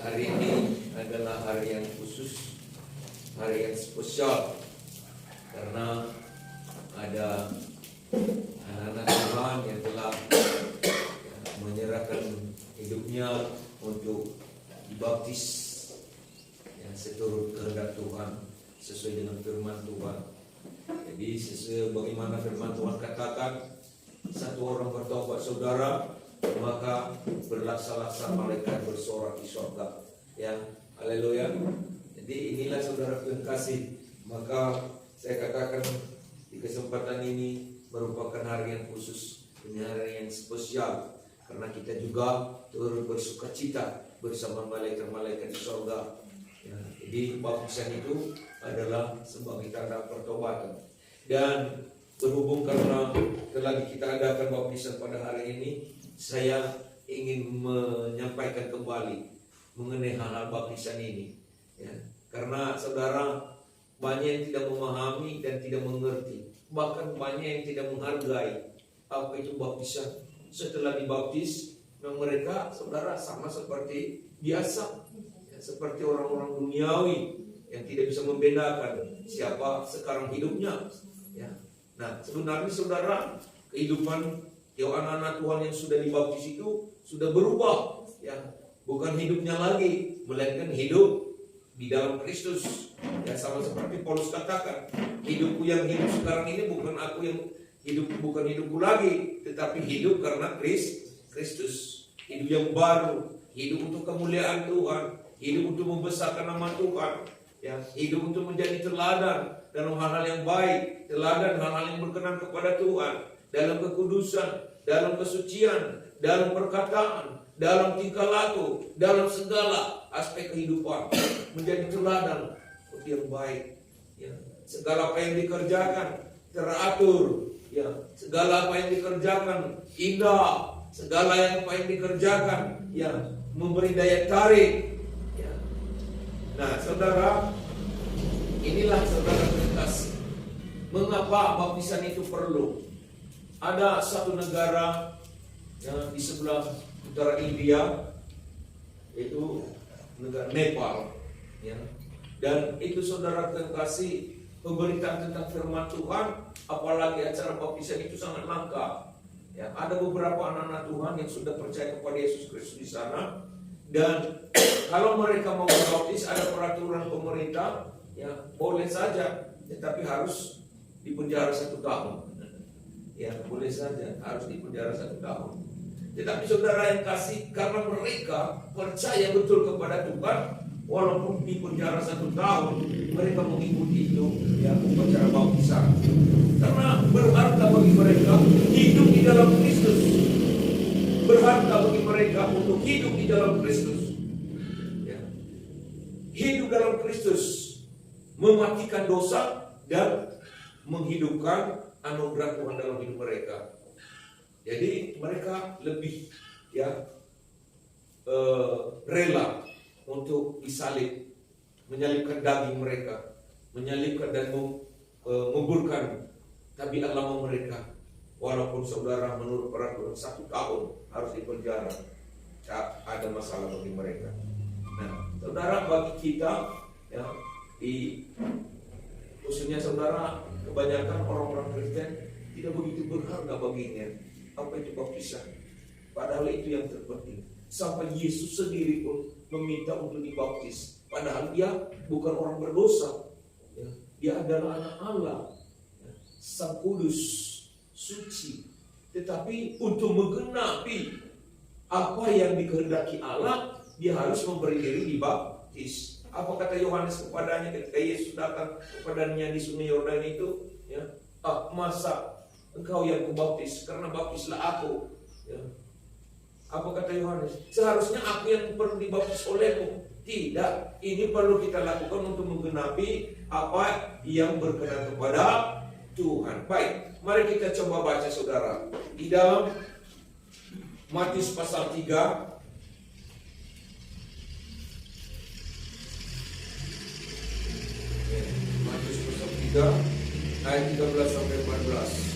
Hari ini adalah hari yang khusus, hari yang spesial, karena ada anak-anak Tuhan yang telah menyerahkan hidupnya untuk dibaptis seturut kehendak Tuhan, sesuai dengan firman Tuhan. Jadi sebagaimana firman Tuhan katakan, satu orang bertobat saudara, maka berlaksa-laksa malaikat bersorak di surga. Ya, haleluya. Jadi inilah saudara yang kasih. Maka saya katakan di kesempatan ini merupakan hari yang khusus, ini hari yang spesial, karena kita juga turut bersuka cita bersama malaikat-malaikat di surga. Ya, jadi baptisan itu adalah sebagai tanda pertobatan. Dan berhubung karena telah kita adakan baptisan pada hari ini, saya ingin menyampaikan kembali mengenai hal-hal baptisan ini. Ya, karena saudara banyak yang tidak memahami dan tidak mengerti, bahkan banyak yang tidak menghargai apa itu baptisan. Setelah dibaptis, mereka saudara sama seperti biasa, ya, seperti orang-orang duniawi yang tidak bisa membedakan siapa sekarang hidupnya. Ya. Nah, sebenarnya saudara, kehidupan anak-anak Tuhan yang sudah dibaptis itu sudah berubah, ya, bukan hidupnya lagi, melainkan hidup di dalam Kristus. Ya, sama seperti Paulus katakan, hidupku yang hidup sekarang ini bukan aku yang hidup, bukan hidupku lagi, tetapi hidup karena Kristus. Hidup yang baru, hidup untuk kemuliaan Tuhan, hidup untuk membesarkan nama Tuhan, ya, hidup untuk menjadi teladan dalam hal-hal yang baik, teladan hal-hal yang berkenan kepada Tuhan, dalam kekudusan, dalam kesucian, dalam perkataan, dalam tingkah laku, dalam segala aspek kehidupan, menjadi teladan yang baik. Ya, segala apa yang dikerjakan teratur, ya, segala apa yang dikerjakan indah, segala apa yang dikerjakan, ya, memberi daya tarik. Ya. Nah, saudara, inilah saudara kasih, mengapa baptisan itu perlu. Ada satu negara yang di sebelah utara India, yaitu negara Nepal, ya. Dan itu saudara terkasih, pemberitaan tentang firman Tuhan, apalagi acara baptisan itu sangat langka. Ya, ada beberapa anak-anak Tuhan yang sudah percaya kepada Yesus Kristus di sana, dan kalau mereka mau berbaptis ada peraturan pemerintah, ya boleh saja, tetapi harus dipenjara 1 tahun. Ya, boleh saja, harus dipenjara 1 tahun. Tetapi saudara yang kasih, karena mereka percaya betul kepada Tuhan, walaupun dipenjara 1 tahun, mereka mengikuti itu, ya, upacara baptisan. Karena berharga bagi mereka hidup di dalam Kristus. Berharga bagi mereka untuk hidup di dalam Kristus. Ya. Hidup dalam Kristus, mematikan dosa dan menghidupkan anugerah Tuhan dalam hidup mereka. Jadi mereka lebih, ya, rela untuk disalib, menyalibkan daging mereka, menyalibkan dan menguburkan tabiat lama mereka. Walaupun saudara menurut peraturan 1 tahun harus dipenjara, ada masalah bagi mereka. Nah, saudara, bagi kita, ya, khususnya saudara, kebanyakan orang-orang Kristen tidak begitu berharga baginya apa itu baptisan. Padahal itu yang terpenting. Sampai Yesus sendiri pun meminta untuk dibaptis. Padahal dia bukan orang berdosa, ya, dia adalah anak Allah, ya, Sang Kudus, suci. Tetapi untuk menggenapi apa yang dikehendaki Allah, dia harus memberi diri dibaptis. Apa kata Yohanes kepadanya ketika Yesus datang kepadanya di Sungai Yordan itu? Ya, masa engkau yang kubaptis? Karena baptislah aku. Ya. Apa kata Yohanes? Seharusnya aku yang perlu dibaptis olehmu. Tidak, ini perlu kita lakukan untuk menggenapi apa yang berkenan kepada Tuhan. Baik, mari kita coba baca saudara di dalam Matius pasal 3. Matius pasal 3 ayat 13 sampai 14.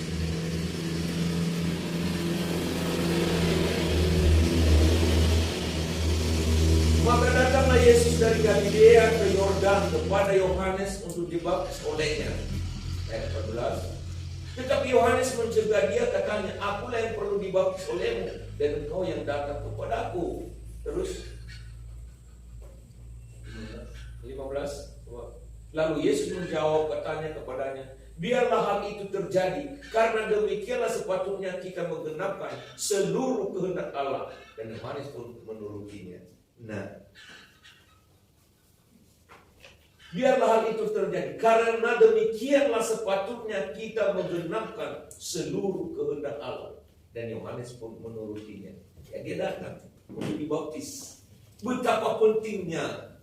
Maka datang Yesus dari Galilea ke Yordan kepada Yohanes untuk dibaptis olehnya. Ayat 14. Tetapi Yohanes mencegah dia, katanya, akulah yang perlu dibaptis olehmu, dan engkau yang datang kepadaku. Terus 15. Lalu Yesus menjawab, katanya kepadanya, biarlah hal itu terjadi, karena demikianlah sepatutnya kita menggenapkan seluruh kehendak Allah. Dan Yohanes pun menurutinya. Nah, biarlah hal itu terjadi, karena demikianlah sepatutnya kita menggenapkan seluruh kehendak Allah. Dan Yohanes pun menurutinya. Ya, dia datang untuk dibaptis. Betapa pentingnya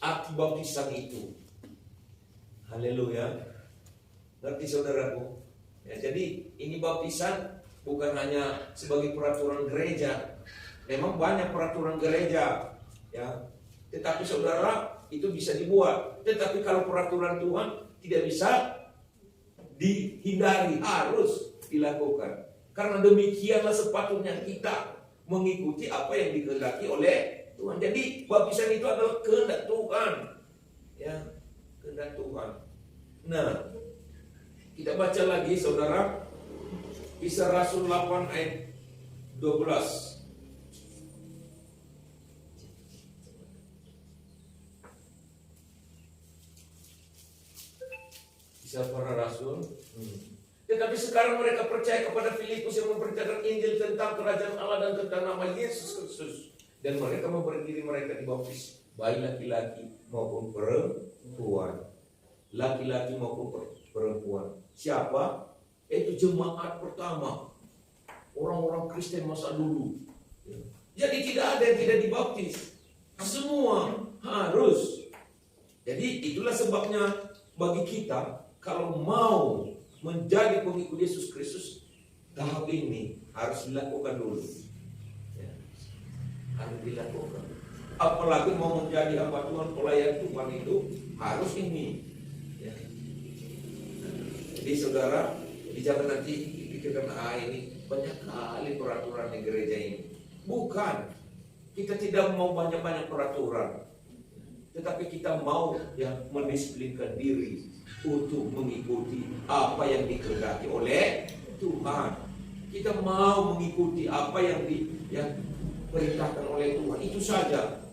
arti baptisan itu. Haleluya. Ngerti saudaraku? Ya, jadi ini baptisan bukan hanya sebagai peraturan gereja. Memang banyak peraturan gereja, ya. Tetapi saudara, itu bisa dibuat. Tetapi kalau peraturan Tuhan tidak bisa dihindari, harus dilakukan. Karena demikianlah sepatutnya kita mengikuti apa yang dikehendaki oleh Tuhan. Jadi baptisan itu adalah kehendak Tuhan, ya, kehendak Tuhan. Nah, kita baca lagi saudara, Kisah Rasul 8 ayat 12. Kisah para Rasul. Tetapi sekarang mereka percaya kepada Filipus yang memberitakan Injil tentang kerajaan Allah dan tentang nama Yesus Kristus. Dan mereka memberi diri mereka dibaptis, baik laki-laki maupun perempuan. Laki-laki maupun perempuan. Siapa? Itu jemaat pertama, orang-orang Kristen masa dulu. Jadi tidak ada yang tidak dibaptis, semua harus. Jadi itulah sebabnya bagi kita, kalau mau menjadi pengikut Yesus Kristus, tahap ini harus dilakukan dulu, ya, harus dilakukan. Apalagi mau menjadi hamba Tuhan, pelayan Tuhan, itu harus ini, ya. Jadi saudara, jangan nanti pikirkan, ini banyak kali peraturan di gereja ini. Bukan, kita tidak mau banyak-banyak peraturan, tetapi kita mau yang mendisiplinkan diri untuk mengikuti apa yang dikehendaki oleh Tuhan. Kita mau mengikuti apa yang diperintahkan oleh Tuhan, itu saja.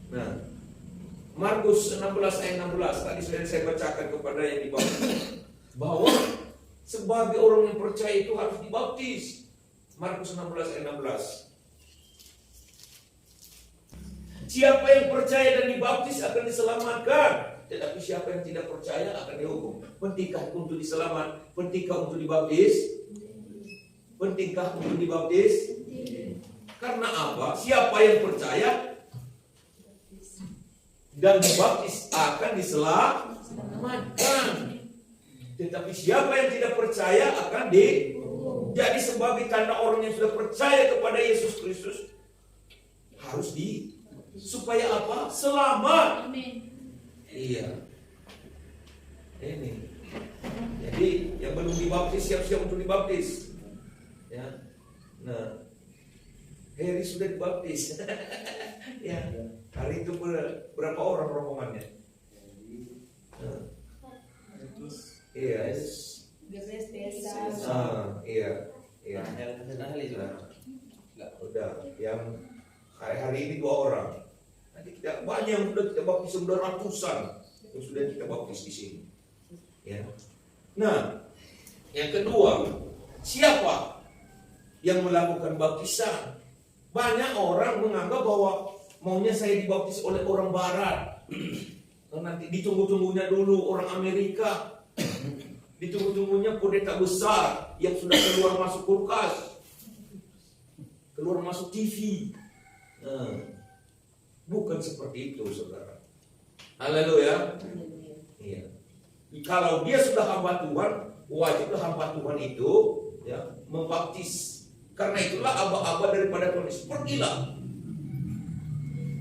Nah, Markus 16 ayat 16 tadi sudah saya bacakan kepada yang dibaptis, bahwa sebagai orang yang percaya itu harus dibaptis. Markus 16 ayat 16. Siapa yang percaya dan dibaptis akan diselamatkan, tetapi siapa yang tidak percaya akan dihukum. Pentingkah untuk diselamat? Pentingkah untuk dibaptis? Pentingkah untuk dibaptis? Karena apa? Siapa yang percaya dan dibaptis akan diselamatkan. Tetapi siapa yang tidak percaya akan dihukum. Jadi sebagai tanda orang yang sudah percaya kepada Yesus Kristus harus supaya apa? Selamat. Amin. Iya. Ini. Jadi yang belum dibaptis siap-siap untuk dibaptis. Ya. Nah, Heri sudah dibaptis. Ya. Hari itu berapa orang rombongannya? Nah. Iya. Iya. Iya. Udah. Yang hari ini 2 orang. Nanti kita banyak yang sudah kita baptis, sudah ratusan yang sudah kita baptis di sini. Ya. Nah, yang kedua, siapa yang melakukan baptisan? Banyak orang menganggap bahwa maunya saya dibaptis oleh orang Barat. Nanti ditunggu-tunggunya dulu orang Amerika. Ditunggu-tunggunya pendeta besar yang sudah keluar masuk kulkas, keluar masuk TV. Nah, bukan seperti itu, saudara. Haleluya. Iya. Kalau dia sudah hamba Tuhan, wajiblah hamba Tuhan itu ya membaptis. Karena itulah aba-aba daripada Tuhan Yesus. Pergilah.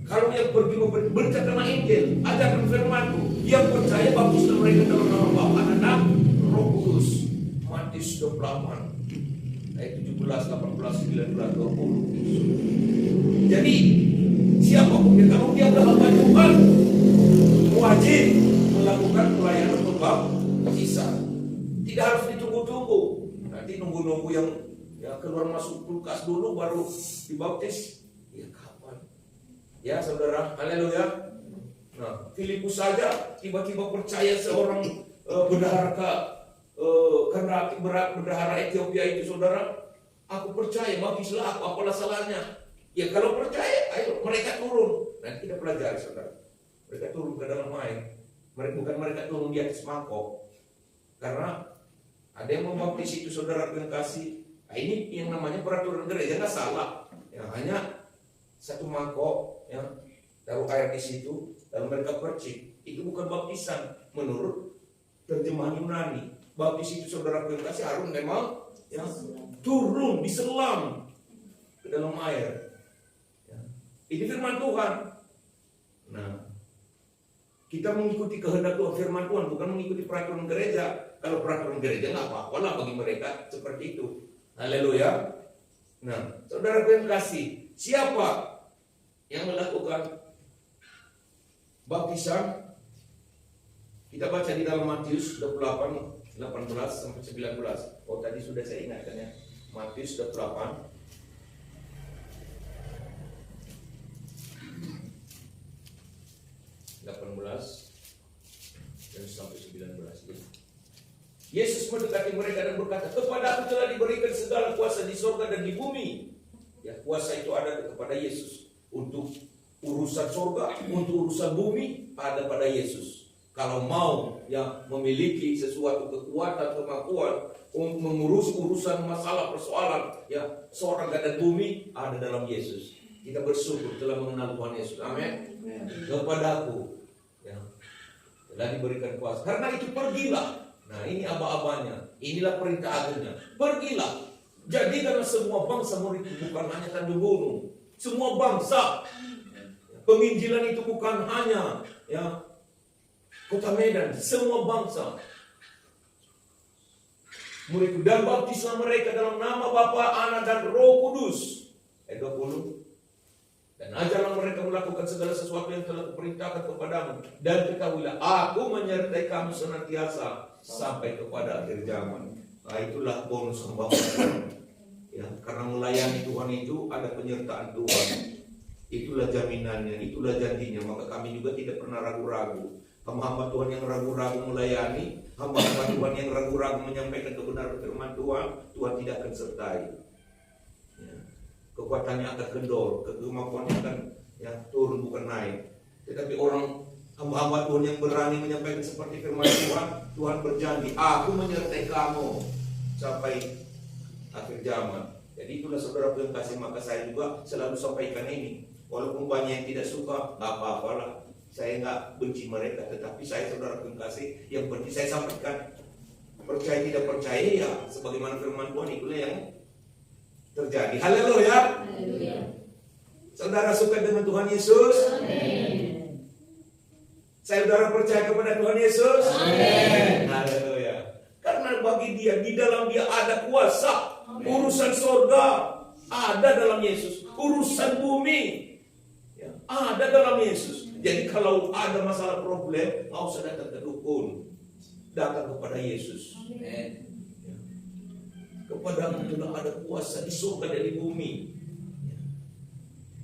Kalau yang pergi beritakanlah Injil, ajarkan firman-Ku. Yang percaya baptislah mereka dalam nama Bapa dan Anak, Roh Kudus. Matius 28. ayat 17, 18, 19, 20. Jadi siapapun kalau dia adalah hamba Tuhan, wajib melakukan pelayanan pembaptisan. Tidak harus ditunggu-tunggu. Nanti nunggu-nunggu yang keluar masuk kulkas dulu baru dibaptis. Ya kapan? Ya saudara, haleluya. Nah, Filipus saja tiba-tiba percaya seorang bendahara karena berat bendahara Ethiopia itu, saudara. Aku percaya, baptislah aku, apalah salahnya? Ya kalau percaya, ayo mereka turun. Nanti kita pelajari, saudara. Mereka turun ke dalam air. Bukan mereka turun di atas mangkok. Karena ada yang membaptis itu, saudara yang kasih. Nah, ini yang namanya peraturan gereja, nggak salah. Ya, hanya satu mangkok, ya, taruh air di situ, lalu mereka percik. Itu bukan baptisan menurut terjemahan Yunani. Baptis itu, saudara yang kasih, harus memang ya, turun, diselam ke dalam air. Ya. Ini firman Tuhan. Nah, kita mengikuti kehendak Tuhan, firman Tuhan, bukan mengikuti peraturan gereja. Kalau peraturan gereja nggak apa-apa lah bagi mereka seperti itu. Haleluya. Nah, saudara yang kasih, siapa yang melakukan baptisan? Kita baca di dalam Matius 28, 18 sampai 19. Oh, tadi sudah saya ingatkan ya. Matius 28 18 dan sampai 19. Yesus mendekati mereka dan berkata, kepada aku telah diberikan segala kuasa di surga dan di bumi. Ya, kuasa itu ada kepada Yesus. Untuk urusan surga, untuk urusan bumi ada pada Yesus. Kalau mau ya memiliki sesuatu kekuatan, kemampuan untuk mengurus urusan masalah persoalan ya surga dan bumi ada dalam Yesus. Kita bersyukur telah mengenal Tuhan Yesus. Amin. Kepadaku ya, telah diberikan kuasa. Karena itu pergilah. Nah, ini aba-abanya. Inilah perintah agungnya. Pergilah. Jadikanlah semua bangsa murid, bukan hanya Tanjung Gunung. Semua bangsa. Penginjilan itu bukan hanya ya Kota Medan, semua bangsa. Murid, dan baptislah mereka dalam nama Bapa, Anak dan Roh Kudus. Ayat 20. Dan ajarlah mereka melakukan segala sesuatu yang telah kuperintahkan kepadamu. Dan ketahuilah, aku menyertai kamu senantiasa sampai kepada akhir zaman. Nah, itulah bonus hamba Tuhan. Ya, karena melayani Tuhan itu ada penyertaan Tuhan. Itulah jaminannya, itulah janjinya. Maka kami juga tidak pernah ragu-ragu. Hamba Tuhan yang ragu-ragu melayani, hamba Tuhan yang ragu-ragu menyampaikan kebenaran firman Tuhan, Tuhan tidak akan sertai. Ya. Kekuatannya akan kendor, kemampuannya akan ya, turun bukan naik. Tetapi orang hamba-hamba Tuhan yang berani menyampaikan seperti firman Tuhan, Tuhan berjanji, aku menyertai kamu sampai akhir zaman. Jadi itulah saudara yang kasih, maka saya juga selalu sampaikan ini. Walaupun banyak yang tidak suka, nggak apa-apalah. Saya nggak benci mereka, tetapi saya saudara yang kasih, yang penting saya sampaikan. Percaya tidak percaya ya, sebagaimana firman Tuhan itulah yang terjadi. Haleluya. Saudara suka dengan Tuhan Yesus? Amin. Saudara percaya kepada Tuhan Yesus? Amin. Haleluya. Karena bagi dia, di dalam dia ada kuasa. Amin. Urusan surga ada dalam Yesus. Urusan bumi ya, ada dalam Yesus. Jadi kalau ada masalah problem, nggak usah datang ke dukun, datang kepada Yesus. Amin. Ya. Kepadamu sudah ada kuasa di surga dan di bumi. Ya.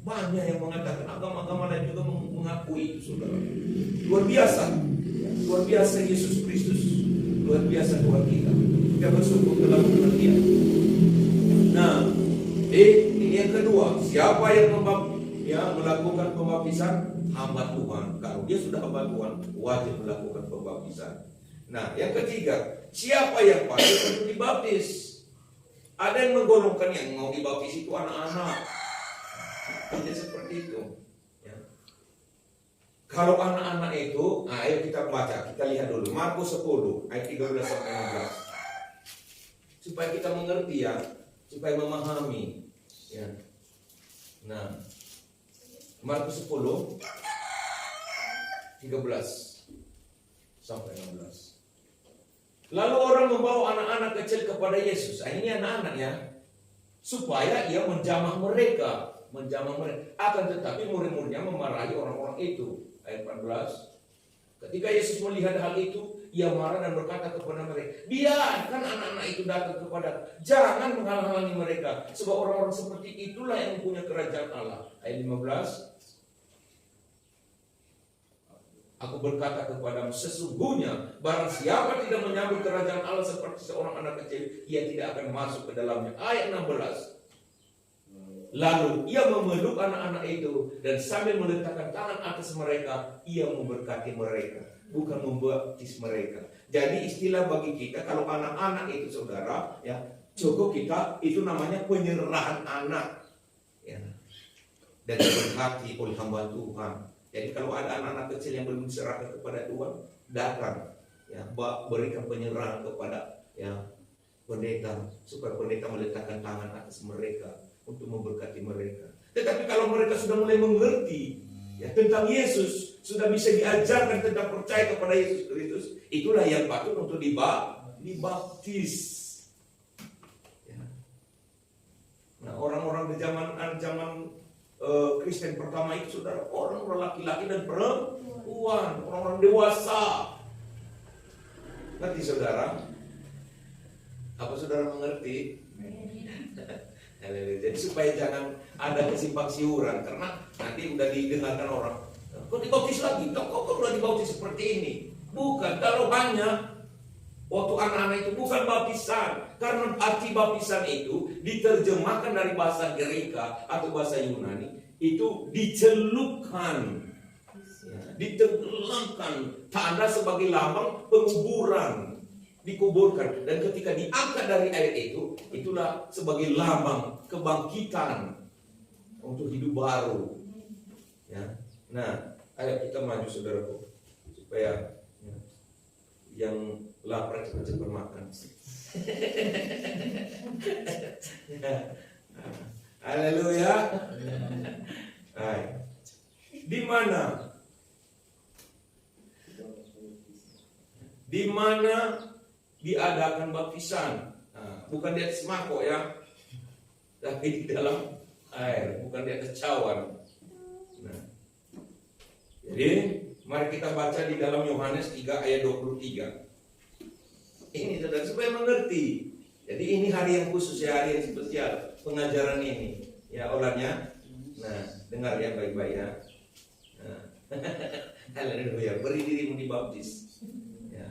Banyak yang mengatakan, agama-agama lain juga mengakui itu, saudara. Luar biasa, ya. Luar biasa Yesus Kristus, luar biasa Tuhan kita. Kita bersyukur telah pengertian. Nah, ini yang kedua, siapa yang melakukan pembaptisan? Hamba Tuhan. Kalau dia sudah hamba Tuhan, wajib melakukan pembaptisan. Nah, yang ketiga, siapa yang patut untuk dibaptis? Ada yang menggolongkan yang mau dibaptis itu anak-anak. Tidak seperti itu. Ya. Kalau anak-anak itu, nah ayo kita baca, kita lihat dulu. Markus 10 ayat 13 sampai 16. Supaya kita mengerti ya, supaya memahami. Ya. Nah, Markus 10 13 sampai 16. Lalu orang membawa anak-anak kecil kepada Yesus. Ini anak-anak ya. supaya ia menjamah mereka. Akan tetapi murid-muridnya memarahi orang-orang itu. Ayat 14. Ketika Yesus melihat hal itu, ia marah dan berkata kepada mereka, biarkan anak-anak itu datang kepada, jangan menghalang-halangi mereka, sebab orang-orang seperti itulah yang mempunyai kerajaan Allah. Ayat 15. Aku berkata kepadamu, sesungguhnya barang siapa tidak menyambut kerajaan Allah seperti seorang anak kecil, ia tidak akan masuk ke dalamnya. Ayat 16. Lalu ia memeluk anak-anak itu dan sambil meletakkan tangan atas mereka, ia memberkati mereka, bukan membaptis mereka. Jadi istilah bagi kita kalau anak-anak itu saudara, ya cukup kita itu namanya penyerahan anak, ya, dan diberkati oleh hamba Tuhan. Jadi kalau ada anak-anak kecil yang belum diserahkan kepada Tuhan, datang, ya, berikan penyerahan kepada ya pendeta, supaya pendeta meletakkan tangan atas mereka untuk memberkati mereka. Tetapi kalau mereka sudah mulai mengerti ya tentang Yesus, sudah bisa diajarkan tentang percaya kepada Yesus Kristus, itulah yang patut untuk dibaptis. Ya. Nah, orang-orang di zaman Kristen pertama itu saudara, orang laki-laki dan perempuan, orang-orang dewasa. Ngerti saudara? Apa saudara mengerti? Jadi supaya jangan ada kesimpang siuran, karena nanti udah didengarkan orang, kok dibaptis lagi? Kok udah dibaptis seperti ini? Bukan, kalau hanya waktu anak-anak itu bukan baptisan, karena arti baptisan itu diterjemahkan dari bahasa Greka atau bahasa Yunani, itu dicelupkan, ya, ditenggelamkan, tanda sebagai lambang penguburan. Dikuburkan, dan ketika diangkat dari air itu, itulah sebagai lambang kebangkitan untuk hidup baru. Ya. Nah, ayo kita maju saudaraku, supaya ya, yang lapar cepat-cepat makan. Haleluya. Di mana diadakan baptisan? Nah, bukan di atas mangkok ya, tapi di dalam air, bukan di atas cawan. Nah, jadi mari kita baca di dalam Yohanes 3 ayat 23. Ini saudara supaya mengerti. Jadi ini hari yang khusus ya, hari yang spesial pengajaran ini. Ya olahnya. Nah, dengar ya baik-baik ya. Nah. Haleluya, beri dirimu dibaptis. Ya.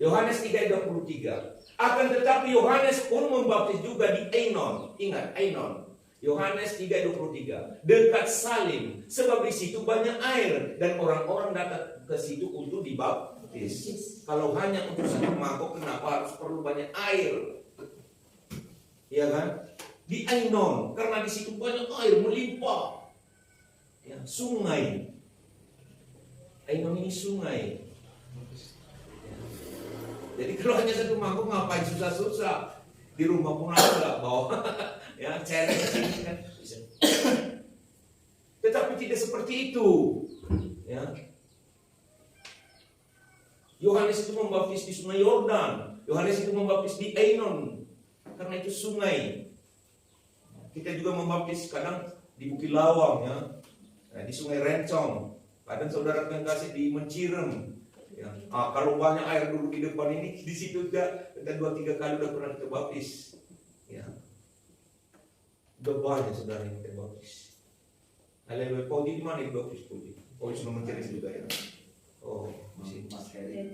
Yohanes 3:23. Akan tetapi Yohanes pun membaptis juga di Ainon. Ingat, Ainon. Yohanes 3:23. Dekat Salim, sebab di situ banyak air dan orang-orang datang ke situ untuk dibaptis. Kalau hanya untuk satu mangkok, kenapa harus perlu banyak air? Iya kan? Di Ainon, karena di situ banyak air melimpah. Ya, sungai. Ainon ini sungai. Jadi kalau hanya satu mangkok ngapain susah-susah? Di rumah pun ada bawa ya ceret ke sini kan bisa. Tetapi tidak seperti itu. Ya. Yohanes itu membaptis di Sungai Yordan. Yohanes itu membaptis di Ainon. Karena itu sungai. Kita juga membaptis kadang di Bukit Lawang ya. Nah, di Sungai Rencong. Kadang saudara yang kasih di Mencirem. Ya. Kalau banyak air dulu di depan ini, di situ udah 2-3 kali udah pernah kita baptis. Ya. Udah banyak saudara yang kita baptis. Haleluya. Paudi di mana dibaptis Paudi? Paudi sudah mencari juga ya. Oh, masih Mas Heri.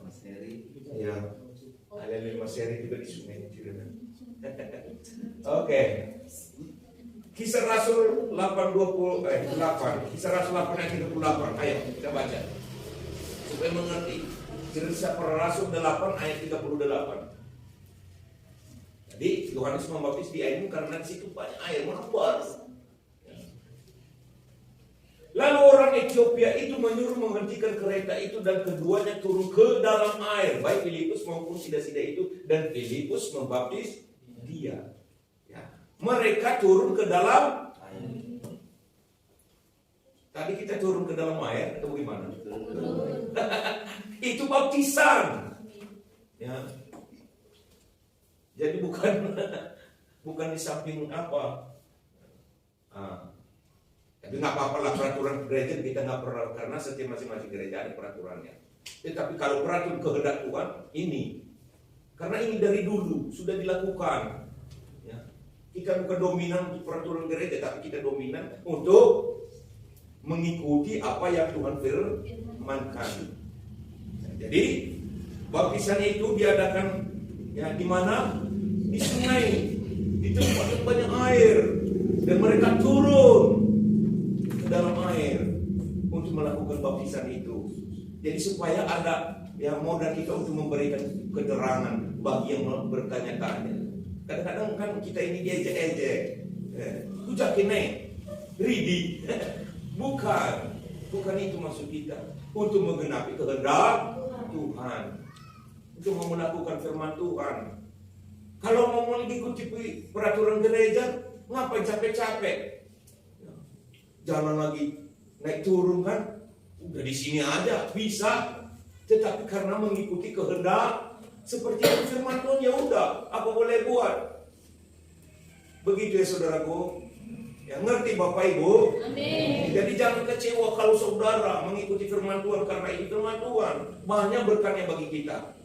Mas Heri. Ya. Haleluya, Mas Heri juga di Sungai Mencirem. Oke. Kisah Rasul 8. Kisah Rasul 8 ayat 38. Ayo kita baca supaya mengerti. Kisah para Rasul 8 ayat 38. Jadi Yohanes membaptis di air karena di situ banyak air meluber. Lalu orang Ethiopia itu menyuruh menghentikan kereta itu dan keduanya turun ke dalam air, baik Filipus maupun sida-sida itu, dan Filipus membaptis dia. Ya. Mereka turun ke dalam air. Tadi kita turun ke dalam air atau bagaimana? Itu baptisan. Ya. Jadi bukan bukan di samping apa. Tapi nggak apa-apa lah peraturan gereja kita nggak pernah, karena setiap masing-masing gereja ada peraturannya. Tetapi kalau peraturan kehendak Tuhan ini, karena ini dari dulu sudah dilakukan. Ya. Kita bukan dominan untuk peraturan gereja, tapi kita dominan untuk mengikuti apa yang Tuhan firmankan. Jadi baptisan itu diadakan ya di mana? Di sungai, di tempat yang banyak air, dan mereka turun ke dalam air untuk melakukan baptisan itu. Jadi supaya ada yang modal kita untuk memberikan keterangan bagi yang bertanya-tanya. Kadang-kadang kan kita ini diejek-ejek, ujak kene, ridi, bukan itu maksud kita. Untuk menggenapi kehendak Tuhan, untuk mau melakukan firman Tuhan. Kalau mau mengikuti peraturan gereja, ngapain capek-capek? Jalan lagi naik turun kan? Udah di sini aja bisa. Tetapi karena mengikuti kehendak seperti yang firman Tuhan, ya udah, apa boleh buat. Begitu ya saudaraku. Ya ngerti Bapak Ibu? Amin. Jadi jangan kecewa kalau saudara mengikuti firman Tuhan, karena ini firman Tuhan banyak berkatnya bagi kita.